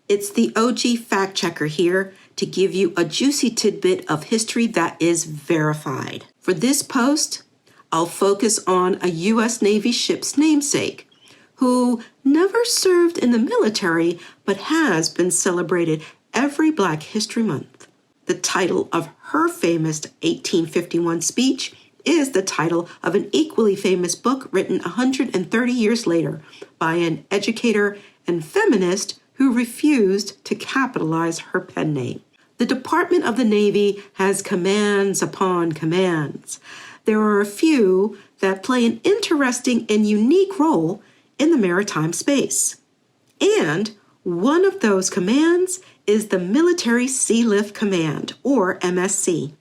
It's the OG fact checker here to give you a juicy tidbit of history that is verified. For this post, I'll focus on a U.S. Navy ship's namesake, who never served in the military but has been celebrated every Black History Month. The title of her famous 1851 speech is the title of an equally famous book written 130 years later by an educator and feminist who refused to capitalize her pen name. The Department of the Navy has commands upon commands. There are a few that play an interesting and unique role in the maritime space. And one of those commands is the Military Sealift Command, or MSC.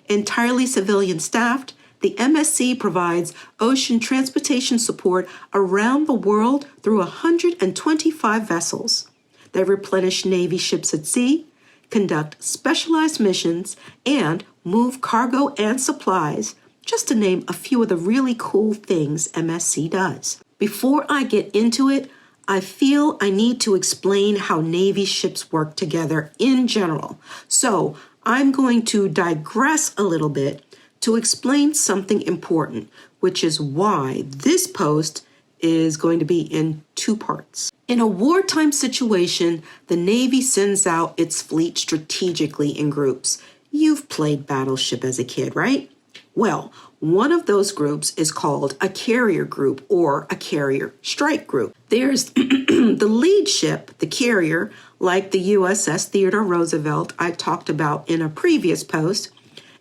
Entirely civilian staffed, the MSC provides ocean transportation support around the world through 125 vessels. They replenish Navy ships at sea, conduct specialized missions, and move cargo and supplies, just to name a few of the really cool things MSC does. Before I get into it, I feel I need to explain how Navy ships work together in general. So I'm going to digress a little bit to explain something important, which is why this post is going to be in two parts. In a wartime situation, the Navy sends out its fleet strategically in groups. You've played Battleship as a kid, right? Well, one of those groups is called a carrier group or a carrier strike group. There's the lead ship, the carrier, like the USS Theodore Roosevelt I talked about in a previous post,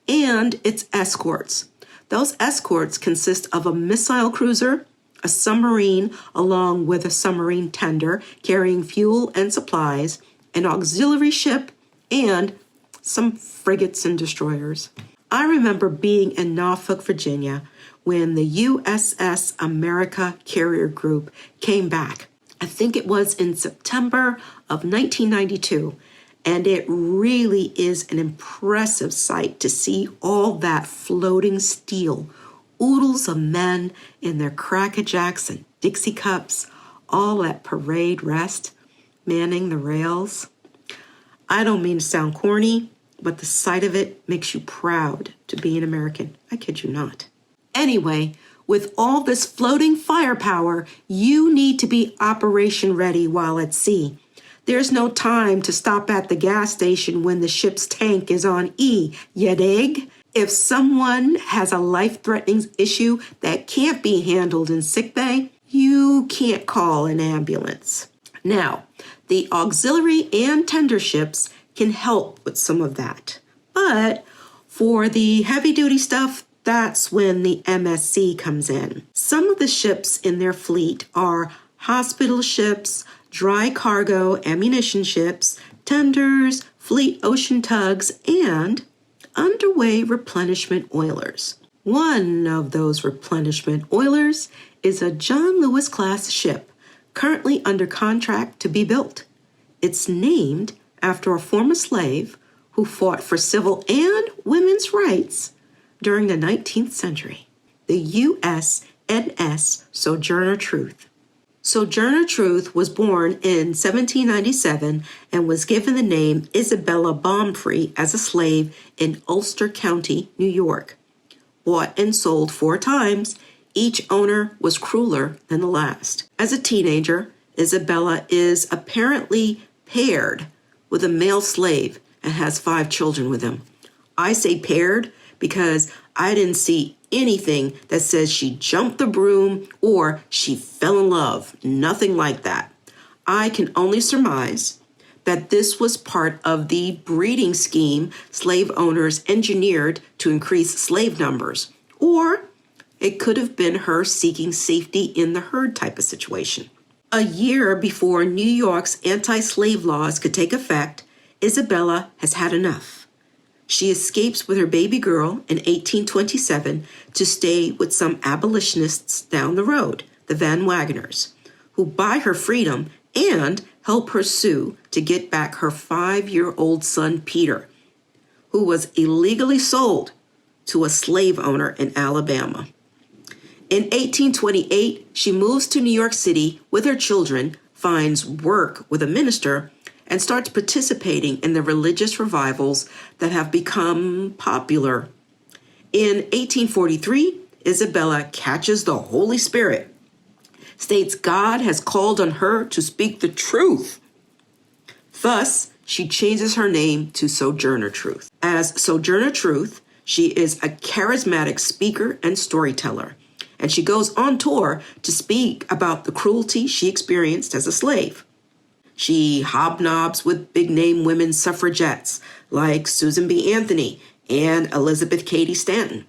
and its escorts. Those escorts consist of a missile cruiser, a submarine along with a submarine tender carrying fuel and supplies, an auxiliary ship, and some frigates and destroyers. I remember being in Norfolk, Virginia, when the USS America Carrier Group came back. I think it was in September of 1992, and it really is an impressive sight to see all that floating steel, oodles of men in their crackerjacks and Dixie cups, all at parade rest, manning the rails. I don't mean to sound corny, but the sight of it makes you proud to be an American. I kid you not. Anyway, with all this floating firepower, you need to be operation ready while at sea. There's no time to stop at the gas station when the ship's tank is on E, ya dig? If someone has a life-threatening issue that can't be handled in sickbay, you can't call an ambulance. Now, the auxiliary and tender ships can help with some of that. But for the heavy-duty stuff, that's when the MSC comes in. Some of the ships in their fleet are hospital ships, dry cargo ammunition ships, tenders, fleet ocean tugs, and underway replenishment oilers. One of those replenishment oilers is a John Lewis class ship currently under contract to be built. It's named after a former slave who fought for civil and women's rights during the 19th century, the USNS Sojourner Truth. Sojourner Truth was born in 1797 and was given the name Isabella Baumfree as a slave in Ulster County, New York. Bought and sold 4 times, each owner was crueler than the last. As a teenager, Isabella is apparently paired with a male slave and has 5 children with him. I say paired because I didn't see anything that says she jumped the broom or she fell in love. Nothing like that. I can only surmise that this was part of the breeding scheme slave owners engineered to increase slave numbers. Or it could have been her seeking safety in the herd type of situation. A year before New York's anti-slave laws could take effect, Isabella has had enough. She escapes with her baby girl in 1827 to stay with some abolitionists down the road, the Van Wagoners, who buy her freedom and help her sue to get back her 5-year-old son, Peter, who was illegally sold to a slave owner in Alabama. In 1828, she moves to New York City with her children, finds work with a minister, and starts participating in the religious revivals that have become popular. In 1843, Isabella catches the Holy Spirit, states God has called on her to speak the truth. Thus, she changes her name to Sojourner Truth. As Sojourner Truth, she is a charismatic speaker and storyteller, and she goes on tour to speak about the cruelty she experienced as a slave. She hobnobs with big-name women suffragettes like Susan B. Anthony and Elizabeth Cady Stanton,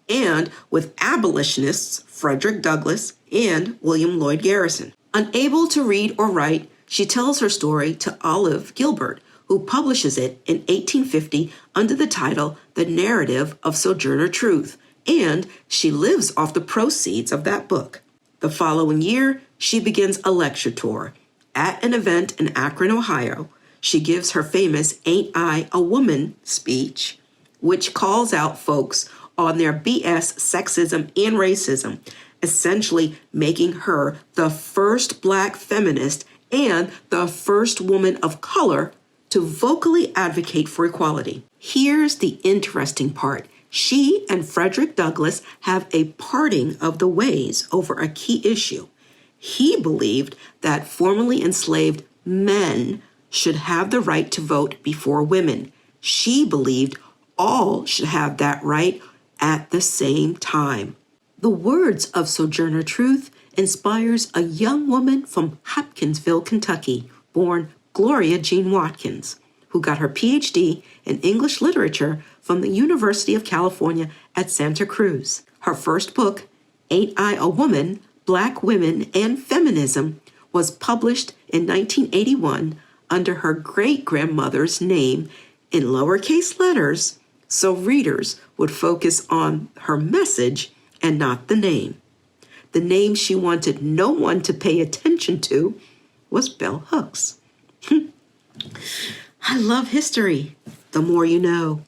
and with abolitionists Frederick Douglass and William Lloyd Garrison. Unable to read or write, she tells her story to Olive Gilbert, who publishes it in 1850 under the title The Narrative of Sojourner Truth, and she lives off the proceeds of that book. The following year, she begins a lecture tour. At an event in Akron, Ohio, she gives her famous Ain't I a Woman speech, which calls out folks on their BS sexism and racism, essentially making her the first Black feminist and the first woman of color to vocally advocate for equality. Here's the interesting part. She and Frederick Douglass have a parting of the ways over a key issue. He believed that formerly enslaved men should have the right to vote before women. She believed all should have that right at the same time. The words of Sojourner Truth inspires a young woman from Hopkinsville, Kentucky, born Gloria Jean Watkins, who got her PhD in English literature from the University of California at Santa Cruz. Her first book, Ain't I a Woman? Black Women and Feminism, was published in 1981 under her great-grandmother's name in lowercase letters, so readers would focus on her message and not the name. The name she wanted no one to pay attention to was Bell Hooks. I love history. The more you know.